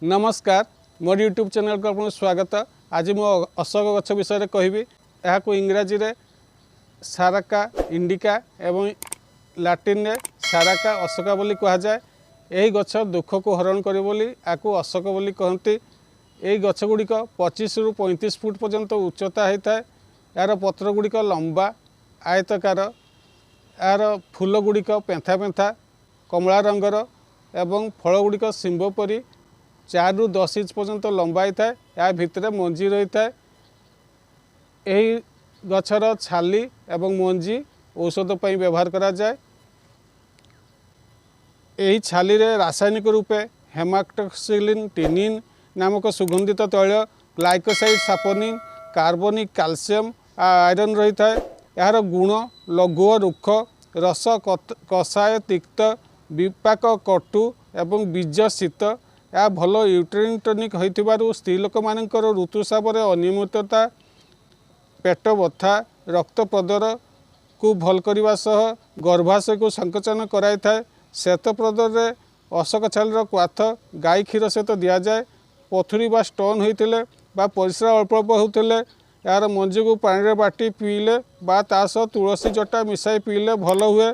नमस्कार मोर YouTube channel को आपको स्वागत। आज मो अशोक गछ विषय कहबी। यहाँ इंग्राजी रे साराका इंडिका एवं लाटिन रे साराका अशोका बोली कहा जाए। यही गछ दुख को हरण करे बोली आकु अशोक बोली कहती। यही गछ गुड़िक 25 रु 35 फुट पर्यंत उच्चता होता है। यार पत्र गुड़िक लंबा आयतकार, यार फूल गुड़िक पेंथा पेंथा कमला रंगर एवं फल गुड़िक सिंह परी 4 रु 10 इंच पर्यंत लंबा होता है। या भितर मंजी रही है। यही गछर छाली एवं मंजी औषध पर व्यवहार करा जाए। यही छाली रे रासायनिक रूपे हेमाक्टोक्सिलिन टिनिन नामक सुगंधित तैल, ग्लाइकोसाइड सापोनिन, कार्बनिक कैल्शियम आयरन रही है। यार गुण लघु और रुक्ष, रस कषाय तिक्त, विपाक कटु एवं बीज शीत। यह भल यूट्रिन टनिक हो स्त्री लोक मानकर ऋतुस्राव अनियमितता, पेट बथा, रक्त प्रदर को भल करने सह गर्भाशय को संकोचन कराई थाए। श्वेत प्रदर रे अशोक छाल क्वाथ गाई क्षीर सहित दि जाए। पथुरी बा स्टोन होते बा परिस्रा अल्प अल्प होते यार मंजी को पानी बाटी पीले बा तासह तुलसी जटा मिसाई पीले भल हुए।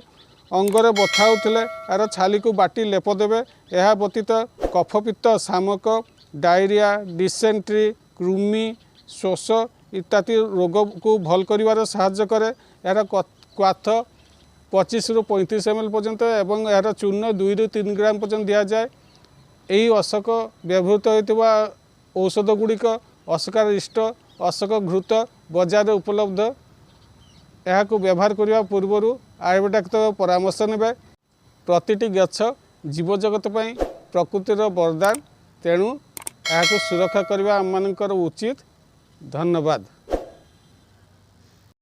अंगरे बथा होते यार छाली को बाटी लेप देवे। यह व्यतीत कफपित्त, शामक, डायरिया, डिसेंट्री, कृमि, शोष इत्यादि रोग को भल कर साहाय्य करे। यार क्वाथ 25 रु 35 ml पर्यंत एवं यार चूर्ण 2 रु 3 ग्राम पर्यंत दि जाए। यही अशोक व्यवहृत होता औषध गुड़िक अशोकारिष्ट, अशोक घृत बजार उपलब्ध। यह व्यवहार करने पूर्व आयुर्वेदिक परामर्श ने। प्रतिटी गछ जीवजगत प्रकृतिर वरदान, तेणु यह सुरक्षा करने आम उचित। धन्यवाद।